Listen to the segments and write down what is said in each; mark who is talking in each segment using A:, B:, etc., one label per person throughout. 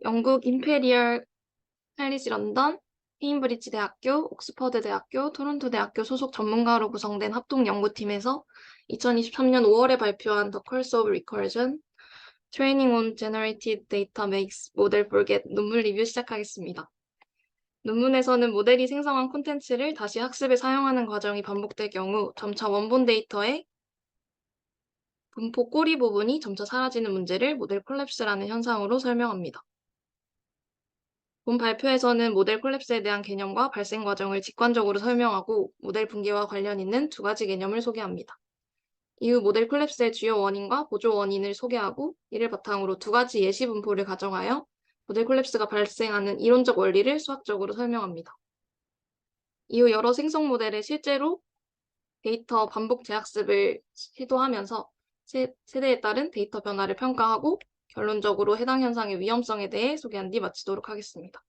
A: 영국 임페리얼 칼리지 런던, 케임브리지 대학교, 옥스퍼드 대학교, 토론토 대학교 소속 전문가로 구성된 합동 연구팀에서 2023년 5월에 발표한 The Course of Recursion, Training on Generated Data Makes Model Forget 논문 리뷰 시작하겠습니다. 논문에서는 모델이 생성한 콘텐츠를 다시 학습에 사용하는 과정이 반복될 경우 점차 원본 데이터의 분포 꼬리 부분이 점차 사라지는 문제를 모델 콜랩스라는 현상으로 설명합니다. 본 발표에서는 모델 콜랩스에 대한 개념과 발생 과정을 직관적으로 설명하고 모델 붕괴와 관련 있는 두 가지 개념을 소개합니다. 이후 모델 콜랩스의 주요 원인과 보조 원인을 소개하고 이를 바탕으로 두 가지 예시 분포를 가정하여 모델 콜랩스가 발생하는 이론적 원리를 수학적으로 설명합니다. 이후 여러 생성 모델의 실제로 데이터 반복 재학습을 시도하면서 세대에 따른 데이터 변화를 평가하고 결론적으로 해당 현상의 위험성에 대해 소개한 뒤 마치도록 하겠습니다.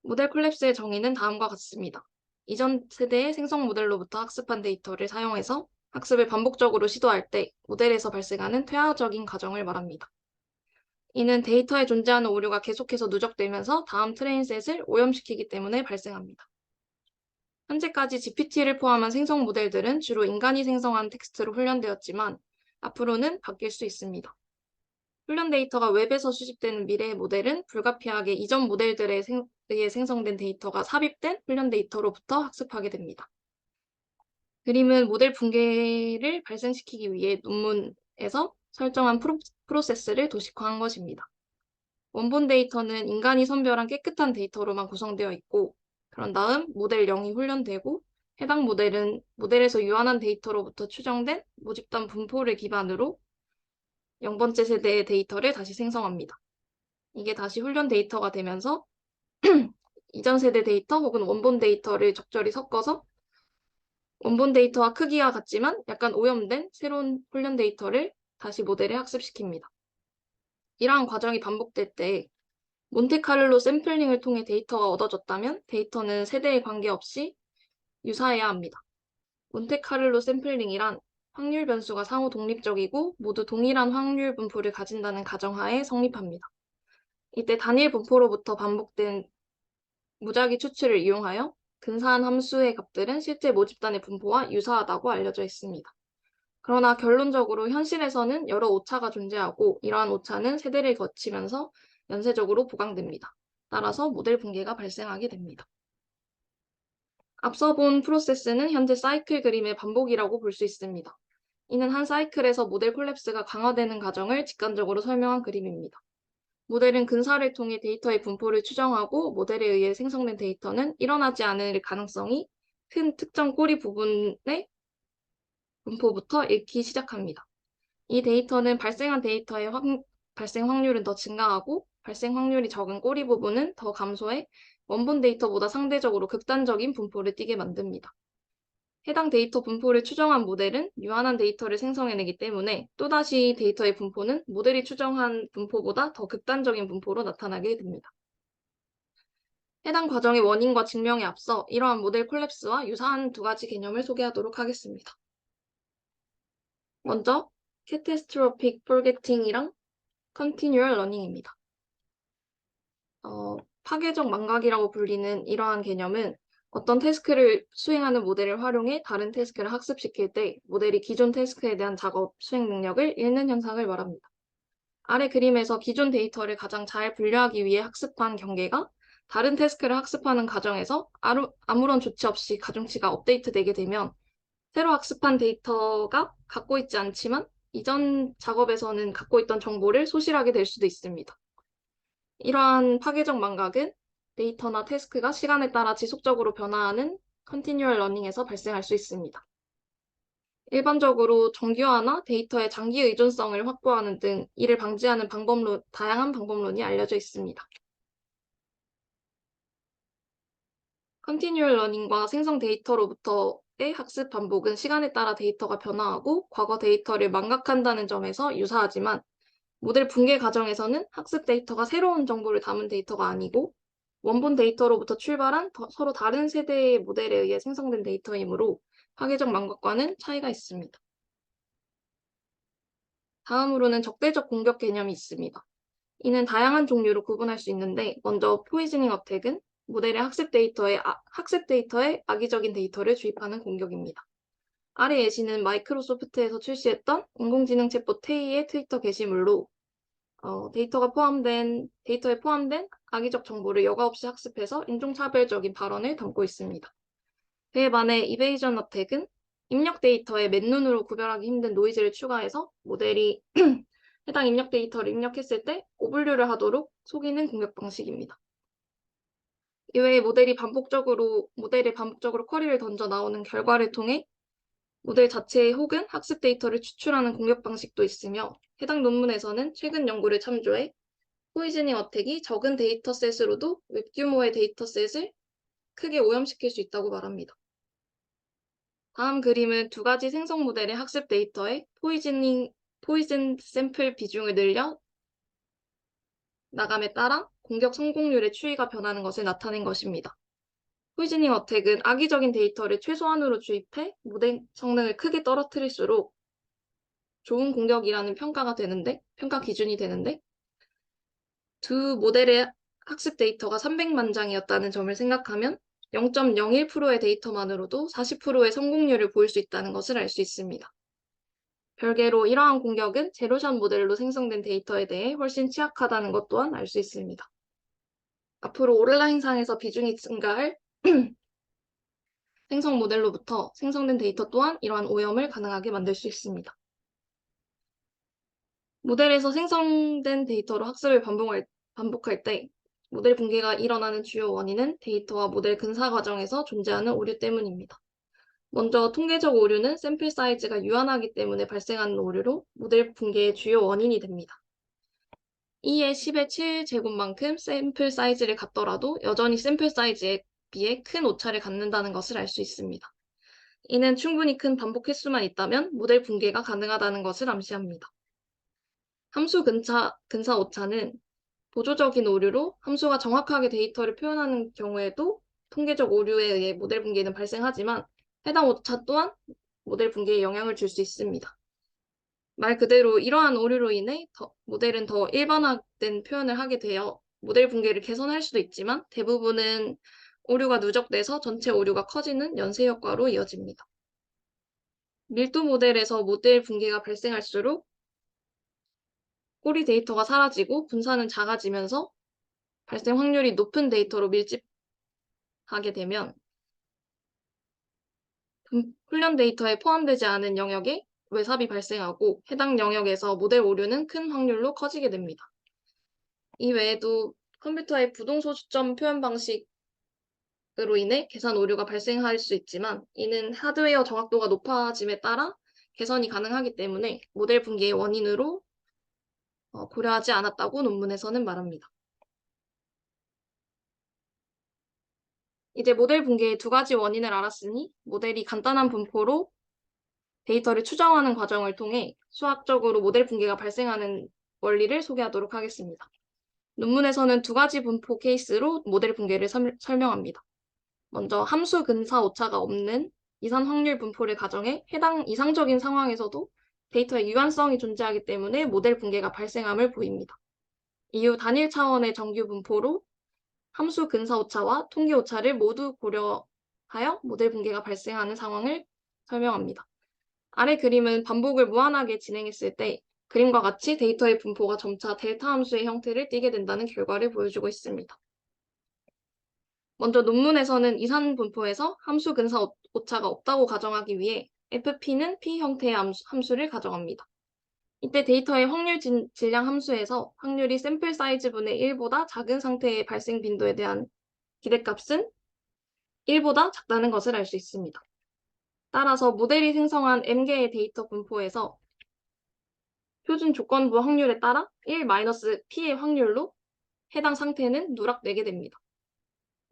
A: 모델 콜랩스의 정의는 다음과 같습니다. 이전 세대의 생성 모델로부터 학습한 데이터를 사용해서 학습을 반복적으로 시도할 때 모델에서 발생하는 퇴화적인 과정을 말합니다. 이는 데이터에 존재하는 오류가 계속해서 누적되면서 다음 트레인셋을 오염시키기 때문에 발생합니다. 현재까지 GPT를 포함한 생성 모델들은 주로 인간이 생성한 텍스트로 훈련되었지만 앞으로는 바뀔 수 있습니다. 훈련 데이터가 웹에서 수집되는 미래의 모델은 불가피하게 이전 모델들에 의해 생성된 데이터가 삽입된 훈련 데이터로부터 학습하게 됩니다. 그림은 모델 붕괴를 발생시키기 위해 논문에서 설정한 프로세스를 도식화한 것입니다. 원본 데이터는 인간이 선별한 깨끗한 데이터로만 구성되어 있고 그런 다음 모델 0이 훈련되고 해당 모델은 모델에서 유한한 데이터로부터 추정된 모집단 분포를 기반으로 0번째 세대의 데이터를 다시 생성합니다. 이게 다시 훈련 데이터가 되면서 이전 세대 데이터 혹은 원본 데이터를 적절히 섞어서 원본 데이터와 크기가 같지만 약간 오염된 새로운 훈련 데이터를 다시 모델에 학습시킵니다. 이러한 과정이 반복될 때 몬테카를로 샘플링을 통해 데이터가 얻어졌다면 데이터는 세대에 관계없이 유사해야 합니다. 몬테카를로 샘플링이란 확률 변수가 상호 독립적이고 모두 동일한 확률 분포를 가진다는 가정하에 성립합니다. 이때 단일 분포로부터 반복된 무작위 추출을 이용하여 근사한 함수의 값들은 실제 모집단의 분포와 유사하다고 알려져 있습니다. 그러나 결론적으로 현실에서는 여러 오차가 존재하고 이러한 오차는 세대를 거치면서 연쇄적으로 보강됩니다. 따라서 모델 붕괴가 발생하게 됩니다. 앞서 본 프로세스는 현재 사이클 그림의 반복이라고 볼 수 있습니다. 이는 한 사이클에서 모델 콜랩스가 강화되는 과정을 직관적으로 설명한 그림입니다. 모델은 근사를 통해 데이터의 분포를 추정하고 모델에 의해 생성된 데이터는 일어나지 않을 가능성이 큰 특정 꼬리 부분의 분포부터 읽기 시작합니다. 이 데이터는 발생한 데이터의 발생 확률은 더 증가하고 발생 확률이 적은 꼬리 부분은 더 감소해 원본 데이터보다 상대적으로 극단적인 분포를 띠게 만듭니다. 해당 데이터 분포를 추정한 모델은 유한한 데이터를 생성해내기 때문에 또다시 데이터의 분포는 모델이 추정한 분포보다 더 극단적인 분포로 나타나게 됩니다. 해당 과정의 원인과 증명에 앞서 이러한 모델 콜랩스와 유사한 두 가지 개념을 소개하도록 하겠습니다. 먼저, catastrophic forgetting이랑 continual learning입니다. 파괴적 망각이라고 불리는 이러한 개념은 어떤 태스크를 수행하는 모델을 활용해 다른 태스크를 학습시킬 때 모델이 기존 태스크에 대한 작업 수행 능력을 잃는 현상을 말합니다. 아래 그림에서 기존 데이터를 가장 잘 분류하기 위해 학습한 경계가 다른 태스크를 학습하는 과정에서 아무런 조치 없이 가중치가 업데이트되게 되면 새로 학습한 데이터가 갖고 있지 않지만 이전 작업에서는 갖고 있던 정보를 소실하게 될 수도 있습니다. 이러한 파괴적 망각은 데이터나 태스크가 시간에 따라 지속적으로 변화하는 컨티뉴얼 러닝에서 발생할 수 있습니다. 일반적으로 정규화나 데이터의 장기 의존성을 확보하는 등 이를 방지하는 다양한 방법론이 알려져 있습니다. 컨티뉴얼 러닝과 생성 데이터로부터의 학습 반복은 시간에 따라 데이터가 변화하고 과거 데이터를 망각한다는 점에서 유사하지만 모델 붕괴 과정에서는 학습 데이터가 새로운 정보를 담은 데이터가 아니고 원본 데이터로부터 출발한 서로 다른 세대의 모델에 의해 생성된 데이터이므로 파괴적 망각과는 차이가 있습니다. 다음으로는 적대적 공격 개념이 있습니다. 이는 다양한 종류로 구분할 수 있는데, 먼저 포이즈닝 어택은 모델의 학습 데이터에 악의적인 데이터를 주입하는 공격입니다. 아래 예시는 마이크로소프트에서 출시했던 인공지능 챗봇 테이의 트위터 게시물로 데이터에 포함된 악의적 정보를 여과 없이 학습해서 인종차별적인 발언을 담고 있습니다. 그에 반해 이베이전 어택은 입력 데이터에 맨눈으로 구별하기 힘든 노이즈를 추가해서 모델이 해당 입력 데이터를 입력했을 때 오분류를 하도록 속이는 공격 방식입니다. 이외에 모델에 반복적으로 쿼리를 던져 나오는 결과를 통해 모델 자체 혹은 학습 데이터를 추출하는 공격 방식도 있으며, 해당 논문에서는 최근 연구를 참조해 포이즈닝 어택이 적은 데이터셋으로도 웹 규모의 데이터셋을 크게 오염시킬 수 있다고 말합니다. 다음 그림은 두 가지 생성 모델의 학습 데이터에 포이즌 샘플 비중을 늘려 나감에 따라 공격 성공률의 추이가 변하는 것을 나타낸 것입니다. 포이즈닝 어택은 악의적인 데이터를 최소한으로 주입해 모델 성능을 크게 떨어뜨릴수록 좋은 공격이라는 평가 기준이 되는데, 두 모델의 학습 데이터가 300만 장이었다는 점을 생각하면 0.01%의 데이터만으로도 40%의 성공률을 보일 수 있다는 것을 알 수 있습니다. 별개로 이러한 공격은 제로샷 모델로 생성된 데이터에 대해 훨씬 취약하다는 것 또한 알 수 있습니다. 앞으로 온라인상에서 비중이 증가할 생성 모델로부터 생성된 데이터 또한 이러한 오염을 가능하게 만들 수 있습니다. 모델에서 생성된 데이터로 학습을 반복할 때 모델 붕괴가 일어나는 주요 원인은 데이터와 모델 근사 과정에서 존재하는 오류 때문입니다. 먼저 통계적 오류는 샘플 사이즈가 유한하기 때문에 발생하는 오류로 모델 붕괴의 주요 원인이 됩니다. 2의 10의 7제곱만큼 샘플 사이즈를 갖더라도 여전히 샘플 사이즈에 비해 큰 오차를 갖는다는 것을 알 수 있습니다. 이는 충분히 큰 반복 횟수만 있다면 모델 붕괴가 가능하다는 것을 암시합니다. 함수 근사 오차는 보조적인 오류로 함수가 정확하게 데이터를 표현하는 경우에도 통계적 오류에 의해 모델 붕괴는 발생하지만, 해당 오차 또한 모델 붕괴에 영향을 줄 수 있습니다. 말 그대로 이러한 오류로 인해 모델은 더 일반화된 표현을 하게 되어 모델 붕괴를 개선할 수도 있지만, 대부분은 오류가 누적돼서 전체 오류가 커지는 연쇄 효과로 이어집니다. 밀도 모델에서 모델 붕괴가 발생할수록 꼬리 데이터가 사라지고 분산은 작아지면서 발생 확률이 높은 데이터로 밀집하게 되면 훈련 데이터에 포함되지 않은 영역에 외삽이 발생하고, 해당 영역에서 모델 오류는 큰 확률로 커지게 됩니다. 이 외에도 컴퓨터의 부동소수점 표현 방식으로 인해 계산 오류가 발생할 수 있지만, 이는 하드웨어 정확도가 높아짐에 따라 개선이 가능하기 때문에 모델 붕괴의 원인으로 고려하지 않았다고 논문에서는 말합니다. 이제 모델 붕괴의 두 가지 원인을 알았으니 모델이 간단한 분포로 데이터를 추정하는 과정을 통해 수학적으로 모델 붕괴가 발생하는 원리를 소개하도록 하겠습니다. 논문에서는 두 가지 분포 케이스로 모델 붕괴를 설명합니다. 먼저 함수 근사 오차가 없는 이산 확률 분포를 가정해 해당 이상적인 상황에서도 데이터의 유한성이 존재하기 때문에 모델 붕괴가 발생함을 보입니다. 이후 단일 차원의 정규 분포로 함수 근사 오차와 통계 오차를 모두 고려하여 모델 붕괴가 발생하는 상황을 설명합니다. 아래 그림은 반복을 무한하게 진행했을 때 그림과 같이 데이터의 분포가 점차 델타 함수의 형태를 띠게 된다는 결과를 보여주고 있습니다. 먼저 논문에서는 이산 분포에서 함수 근사 오차가 없다고 가정하기 위해 FP는 P 형태의 함수를 가정합니다. 이때 데이터의 확률 질량 함수에서 확률이 샘플 사이즈분의 1보다 작은 상태의 발생 빈도에 대한 기대값은 1보다 작다는 것을 알 수 있습니다. 따라서 모델이 생성한 M개의 데이터 분포에서 표준 조건부 확률에 따라 1-P의 확률로 해당 상태는 누락되게 됩니다.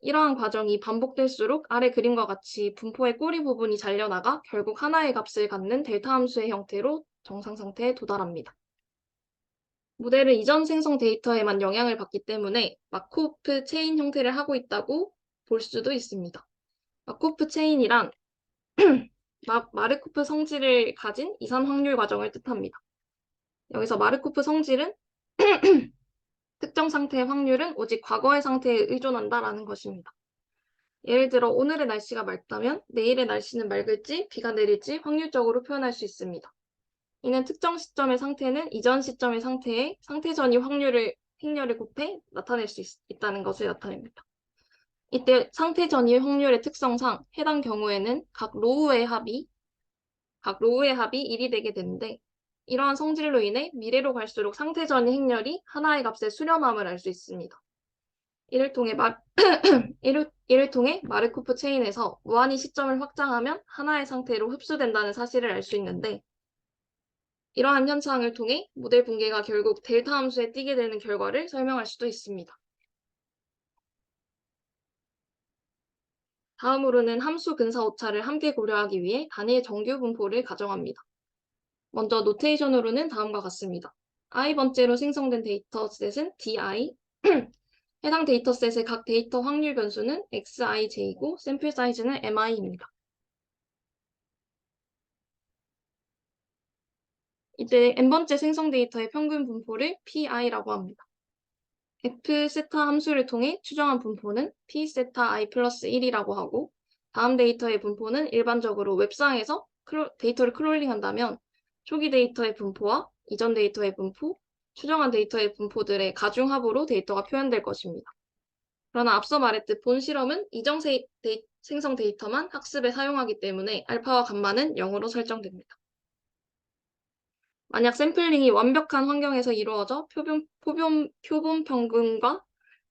A: 이러한 과정이 반복될수록 아래 그림과 같이 분포의 꼬리 부분이 잘려나가 결국 하나의 값을 갖는 델타 함수의 형태로 정상 상태에 도달합니다. 모델은 이전 생성 데이터에만 영향을 받기 때문에 마코프 체인 형태를 하고 있다고 볼 수도 있습니다. 마코프 체인이란 마르코프 성질을 가진 이산 확률 과정을 뜻합니다. 여기서 마르코프 성질은 특정 상태의 확률은 오직 과거의 상태에 의존한다라는 것입니다. 예를 들어 오늘의 날씨가 맑다면 내일의 날씨는 맑을지 비가 내릴지 확률적으로 표현할 수 있습니다. 이는 특정 시점의 상태는 이전 시점의 상태에 상태 전이 행렬을 곱해 나타낼 수 있다는 것을 나타냅니다. 이때 상태 전이의 확률의 특성상 해당 경우에는 각 로우의 합이 1이 되게 되는데 이러한 성질로 인해 미래로 갈수록 상태 전이 행렬이 하나의 값의 수렴함을 알 수 있습니다. 이를 통해 마르코프 체인에서 무한히 시점을 확장하면 하나의 상태로 흡수된다는 사실을 알 수 있는데 이러한 현상을 통해 모델 붕괴가 결국 델타 함수에 띄게 되는 결과를 설명할 수도 있습니다. 다음으로는 함수 근사 오차를 함께 고려하기 위해 단일 정규 분포를 가정합니다. 먼저 노테이션으로는 다음과 같습니다. i번째로 생성된 데이터셋은 di, 해당 데이터셋의 각 데이터 확률 변수는 xij이고 샘플 사이즈는 mi입니다. 이때 n번째 생성 데이터의 평균 분포를 pi라고 합니다. f세타 함수를 통해 추정한 분포는 p세타 i 플러스 1이라고 하고 다음 데이터의 분포는 일반적으로 웹상에서 데이터를 크롤링한다면 초기 데이터의 분포와 이전 데이터의 분포, 추정한 데이터의 분포들의 가중합으로 데이터가 표현될 것입니다. 그러나 앞서 말했듯 본 실험은 이전 생성 데이터만 학습에 사용하기 때문에 알파와 감마는 0으로 설정됩니다. 만약 샘플링이 완벽한 환경에서 이루어져 표본 평균과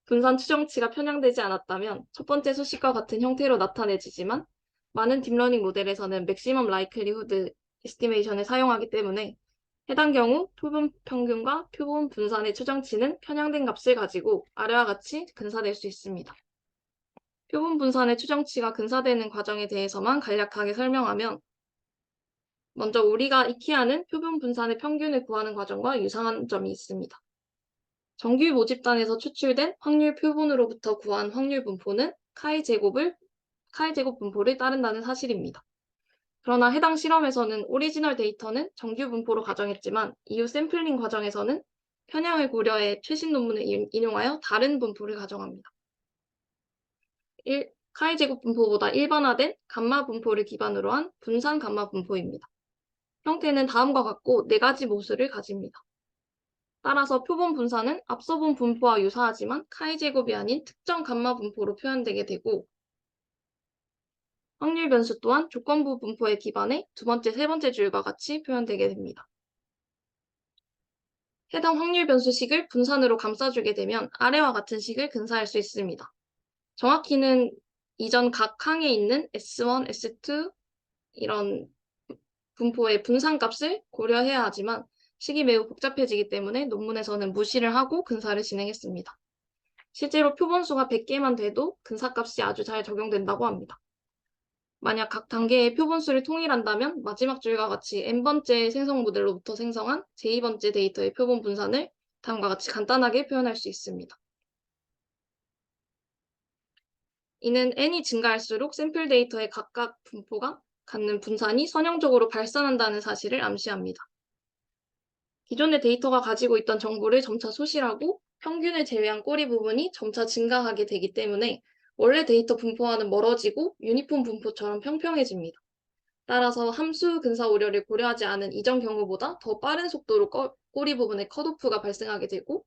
A: 분산 추정치가 편향되지 않았다면 첫 번째 수식과 같은 형태로 나타내지지만 많은 딥러닝 모델에서는 맥시멈 라이클리후드 에스티메이션을 사용하기 때문에 해당 경우 표본 평균과 표본 분산의 추정치는 편향된 값을 가지고 아래와 같이 근사될 수 있습니다. 표본 분산의 추정치가 근사되는 과정에 대해서만 간략하게 설명하면 먼저 우리가 익히 아는 표본 분산의 평균을 구하는 과정과 유사한 점이 있습니다. 정규 모집단에서 추출된 확률 표본으로부터 구한 확률 분포는 카이 제곱 분포를 따른다는 사실입니다. 그러나 해당 실험에서는 오리지널 데이터는 정규 분포로 가정했지만 이후 샘플링 과정에서는 편향을 고려해 최신 논문을 인용하여 다른 분포를 가정합니다. 카이 제곱 분포보다 일반화된 감마 분포를 기반으로 한 분산 감마 분포입니다. 형태는 다음과 같고 4가지 모습을 가집니다. 따라서 표본 분산은 앞서 본 분포와 유사하지만 카이 제곱이 아닌 특정 감마 분포로 표현되게 되고 확률 변수 또한 조건부 분포에 기반해 두 번째, 세 번째 줄과 같이 표현되게 됩니다. 해당 확률 변수식을 분산으로 감싸주게 되면 아래와 같은 식을 근사할 수 있습니다. 정확히는 이전 각 항에 있는 S1, S2 이런 분포의 분산값을 고려해야 하지만 식이 매우 복잡해지기 때문에 논문에서는 무시를 하고 근사를 진행했습니다. 실제로 표본수가 100개만 돼도 근사값이 아주 잘 적용된다고 합니다. 만약 각 단계의 표본수를 통일한다면 마지막 줄과 같이 n번째 생성 모델로부터 생성한 제2번째 데이터의 표본 분산을 다음과 같이 간단하게 표현할 수 있습니다. 이는 n이 증가할수록 샘플 데이터의 각각 분포가 갖는 분산이 선형적으로 발산한다는 사실을 암시합니다. 기존의 데이터가 가지고 있던 정보를 점차 소실하고 평균을 제외한 꼬리 부분이 점차 증가하게 되기 때문에 원래 데이터 분포와는 멀어지고 유니폼 분포처럼 평평해집니다. 따라서 함수 근사 우려를 고려하지 않은 이전 경우보다 더 빠른 속도로 꼬리 부분에 컷오프가 발생하게 되고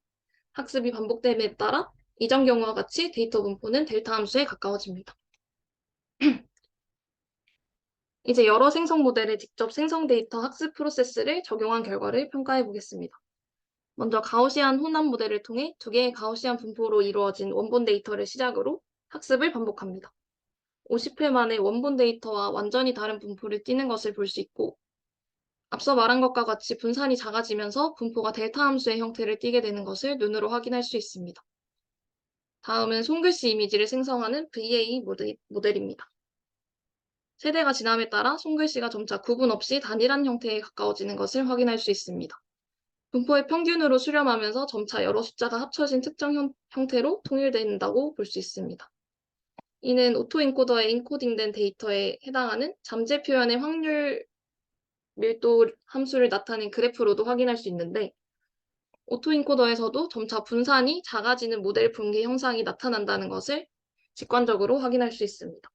A: 학습이 반복됨에 따라 이전 경우와 같이 데이터 분포는 델타 함수에 가까워집니다. 이제 여러 생성 모델에 직접 생성 데이터 학습 프로세스를 적용한 결과를 평가해 보겠습니다. 먼저 가우시안 혼합 모델을 통해 2개의 가우시안 분포로 이루어진 원본 데이터를 시작으로 학습을 반복합니다. 50회 만에 원본 데이터와 완전히 다른 분포를 띠는 것을 볼 수 있고 앞서 말한 것과 같이 분산이 작아지면서 분포가 델타 함수의 형태를 띠게 되는 것을 눈으로 확인할 수 있습니다. 다음은 손글씨 이미지를 생성하는 VA 모델입니다. 세대가 지남에 따라 손글씨가 점차 구분 없이 단일한 형태에 가까워지는 것을 확인할 수 있습니다. 분포의 평균으로 수렴하면서 점차 여러 숫자가 합쳐진 특정 형태로 통일된다고 볼 수 있습니다. 이는 오토인코더에 인코딩된 데이터에 해당하는 잠재 표현의 확률 밀도 함수를 나타낸 그래프로도 확인할 수 있는데 오토인코더에서도 점차 분산이 작아지는 모델 분기 형상이 나타난다는 것을 직관적으로 확인할 수 있습니다.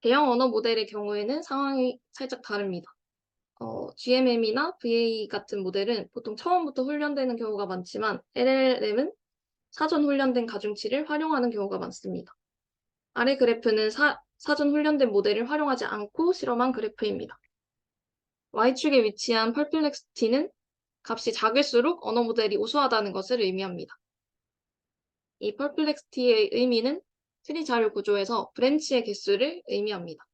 A: 대형 언어 모델의 경우에는 상황이 살짝 다릅니다. GMM이나 VA 같은 모델은 보통 처음부터 훈련되는 경우가 많지만 LLM은 사전 훈련된 가중치를 활용하는 경우가 많습니다. 아래 그래프는 사전 훈련된 모델을 활용하지 않고 실험한 그래프입니다. Y축에 위치한 perplexity는 값이 작을수록 언어 모델이 우수하다는 것을 의미합니다. 이 perplexity의 의미는 트리 자료 구조에서 브랜치의 개수를 의미합니다.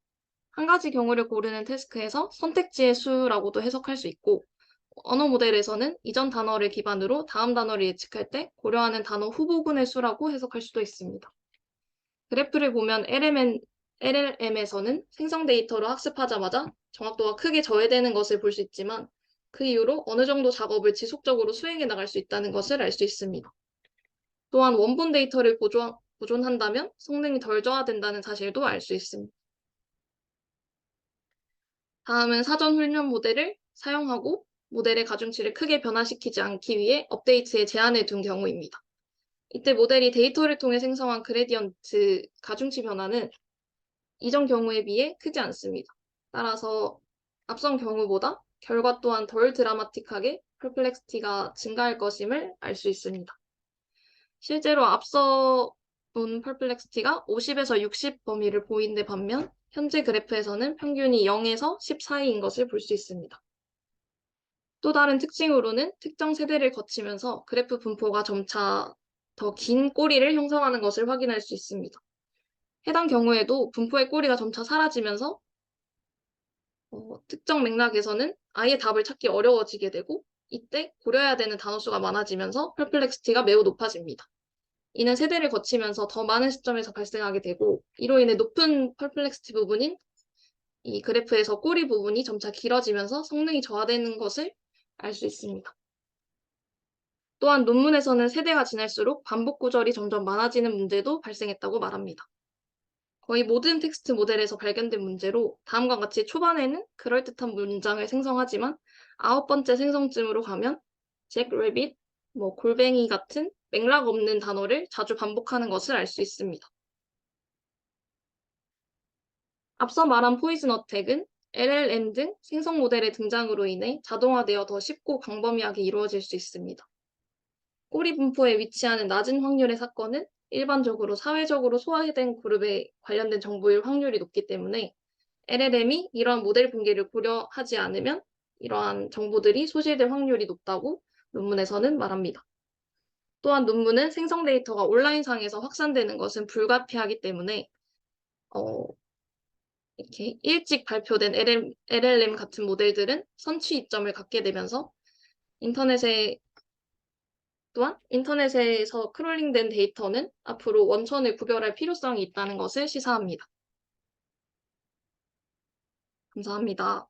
A: 한 가지 경우를 고르는 태스크에서 선택지의 수라고도 해석할 수 있고, 언어 모델에서는 이전 단어를 기반으로 다음 단어를 예측할 때 고려하는 단어 후보군의 수라고 해석할 수도 있습니다. 그래프를 보면 LLM에서는 생성 데이터로 학습하자마자 정확도가 크게 저해되는 것을 볼 수 있지만 그 이후로 어느 정도 작업을 지속적으로 수행해 나갈 수 있다는 것을 알 수 있습니다. 또한 원본 데이터를 보존한다면 성능이 덜 저하된다는 사실도 알 수 있습니다. 다음은 사전 훈련 모델을 사용하고 모델의 가중치를 크게 변화시키지 않기 위해 업데이트에 제한을 둔 경우입니다. 이때 모델이 데이터를 통해 생성한 그레디언트 가중치 변화는 이전 경우에 비해 크지 않습니다. 따라서 앞선 경우보다 결과 또한 덜 드라마틱하게 perplexity가 증가할 것임을 알 수 있습니다. 실제로 앞서 본 perplexity가 50에서 60 범위를 보이는데 반면 현재 그래프에서는 평균이 0에서 10 사이인 것을 볼 수 있습니다. 또 다른 특징으로는 특정 세대를 거치면서 그래프 분포가 점차 더 긴 꼬리를 형성하는 것을 확인할 수 있습니다. 해당 경우에도 분포의 꼬리가 점차 사라지면서 특정 맥락에서는 아예 답을 찾기 어려워지게 되고 이때 고려해야 되는 단어 수가 많아지면서 perplexity가 매우 높아집니다. 이는 세대를 거치면서 더 많은 시점에서 발생하게 되고 이로 인해 높은 perplexity 부분인 이 그래프에서 꼬리 부분이 점차 길어지면서 성능이 저하되는 것을 알 수 있습니다. 또한 논문에서는 세대가 지날수록 반복 구절이 점점 많아지는 문제도 발생했다고 말합니다. 거의 모든 텍스트 모델에서 발견된 문제로 다음과 같이 초반에는 그럴듯한 문장을 생성하지만 9번째 생성쯤으로 가면 잭 래빗, 골뱅이 같은 맥락 없는 단어를 자주 반복하는 것을 알 수 있습니다. 앞서 말한 포이즌 어택은 LLM 등 생성 모델의 등장으로 인해 자동화되어 더 쉽고 광범위하게 이루어질 수 있습니다. 꼬리 분포에 위치하는 낮은 확률의 사건은 일반적으로 사회적으로 소외된 그룹에 관련된 정보일 확률이 높기 때문에 LLM이 이러한 모델 붕괴를 고려하지 않으면 이러한 정보들이 소실될 확률이 높다고 논문에서는 말합니다. 또한 논문은 생성 데이터가 온라인상에서 확산되는 것은 불가피하기 때문에 이렇게 일찍 발표된 LLM 같은 모델들은 선취 이점을 갖게 되면서 또한 인터넷에서 크롤링된 데이터는 앞으로 원천을 구별할 필요성이 있다는 것을 시사합니다. 감사합니다.